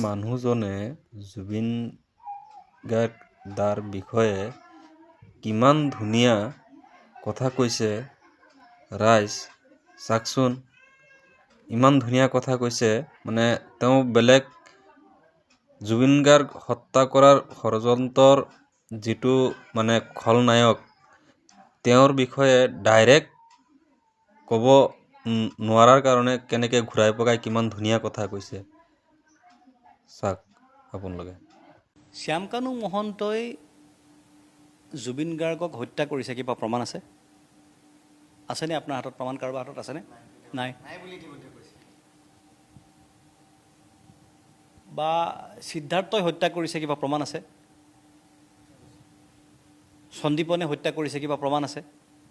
মানুহজনে জুবিন গাৰ্গৰ বিষয়ে কিমান ধুনীয়া কথা কৈছে। ৰাইজ চাকচোন, ইমান ধুনীয়া কথা কৈছে, মানে তেওঁ বেলেগ জুবিন গাৰ্গ হত্যা কৰাৰ ষড়যন্ত্ৰৰ যিটো মানে খলনায়ক, তেওঁৰ বিষয়ে ডাইৰেক্ট ক'ব নোৱাৰাৰ কাৰণে কেনেকৈ ঘূৰাই পকাই কিমান ধুনীয়া কথা কৈছে চাওক আপোনালোকে। শ্যামকানু মহন্তই জুবিন গাৰ্গক হত্যা কৰিছে, কিবা প্ৰমাণ আছে? আছেনে আপোনাৰ হাতত প্ৰমাণ? কাৰোবাৰ হাতত আছেনে? নাই। বা সিদ্ধাৰ্থই হত্যা কৰিছে, কিবা প্ৰমাণ আছে? সন্দীপনে হত্যা কৰিছে, কিবা প্ৰমাণ আছে?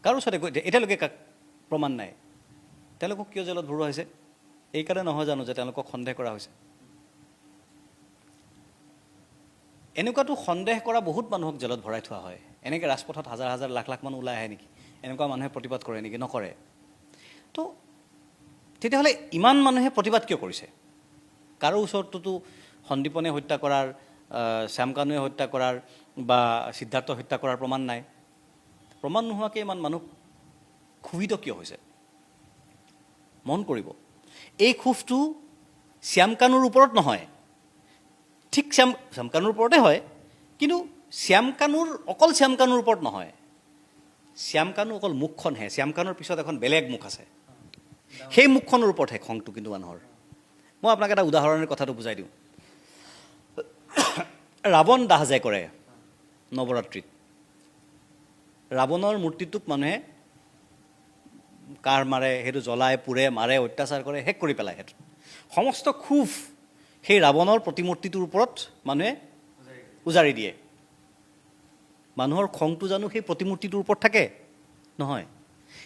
কাৰো ওচৰতে এতিয়ালৈকে প্ৰমাণ নাই। তেওঁলোকক কিয় জেলত ভৰোৱা হৈছে? এইকাৰণে নহয় জানো যে তেওঁলোকক সন্দেহ কৰা হৈছে? এনেকুৱাতো সন্দেহ কৰা বহুত মানুহক জেলত ভৰাই থোৱা হয়। এনেকৈ ৰাজপথত হাজাৰ হাজাৰ লাখ লাখ মানুহ ওলাই আহে নেকি? এনেকুৱা মানুহে প্ৰতিবাদ কৰে নেকি? নকৰে। তো তেতিয়াহ'লে ইমান মানুহে প্ৰতিবাদ কিয় কৰিছে? কাৰো ওচৰততো সন্দীপনে হত্যা কৰাৰ, শ্যামকানুৱে হত্যা কৰাৰ বা সিদ্ধাৰ্থ হত্যা কৰাৰ প্ৰমাণ নাই। প্ৰমাণ নোহোৱাকৈ ইমান মানুহ ক্ষোভিত কিয় হৈছে? মন কৰিব, এই ক্ষোভটো শ্যামকানুৰ ওপৰত নহয়, ঠিক শ্যামকানুৰ ওপৰতে হয়, কিন্তু অকল শ্যামকানুৰ ওপৰত নহয়। শ্যামকানু অকল মুখখনহে, শ্যামকানুৰ পিছত এখন বেলেগ মুখ আছে, সেই মুখখনৰ ওপৰতহে খংটো কিন্তু মানুহৰ। মই আপোনাক এটা উদাহৰণৰ কথাটো বুজাই দিওঁ। ৰাৱণ দাহ যে কৰে নৱৰাত্ৰিত, ৰাৱণৰ মূৰ্তিটোক মানুহে কাঁড় মাৰে, সেইটো জ্বলাই পুৰে, মাৰে, অত্যাচাৰ কৰে, শেষ কৰি পেলায়। সেইটো সমস্ত ক্ষোভ সেই ৰাৱণৰ প্ৰতিমূৰ্তিটোৰ ওপৰত মানুহে উজাৰি দিয়ে। মানুহৰ খংটো জানো সেই প্ৰতিমূৰ্তিটোৰ ওপৰত থাকে? নহয়।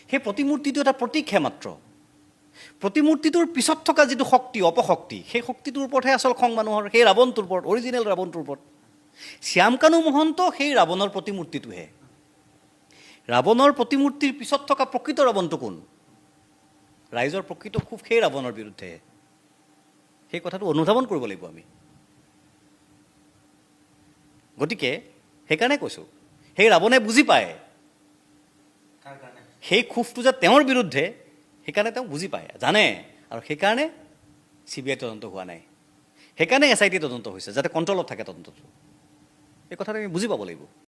সেই প্ৰতিমূৰ্তিটো এটা প্ৰতীকহে মাত্ৰ। প্ৰতিমূৰ্তিটোৰ পিছত থকা যিটো শক্তি, অপশক্তি, সেই শক্তিটোৰ ওপৰতহে আচল খং মানুহৰ, সেই ৰাৱণটোৰ ওপৰত, অৰিজিনেল ৰাৱণটোৰ ওপৰত। শ্যামকানু মহন্ত সেই ৰাৱণৰ প্ৰতিমূৰ্তিটোহে। ৰাৱণৰ প্ৰতিমূৰ্তিৰ পিছত থকা প্ৰকৃত ৰাৱণটো কোন? ৰাইজৰ প্ৰকৃত ক্ষোভ সেই ৰাৱণৰ বিৰুদ্ধেহে। সেই কথাটো অনুধাৱন কৰিব লাগিব আমি। গতিকে সেইকাৰণে কৈছোঁ, সেই ৰাৱণে বুজি পায় সেই ক্ষোভটো যে তেওঁৰ বিৰুদ্ধে, সেইকাৰণে তেওঁ বুজি পায়, জানে, আৰু সেইকাৰণে CBI তদন্ত হোৱা নাই, সেইকাৰণে SIT তদন্ত হৈছে, যাতে কণ্ট্ৰলত থাকে তদন্তটো। এই কথাটো আমি বুজি পাব লাগিব।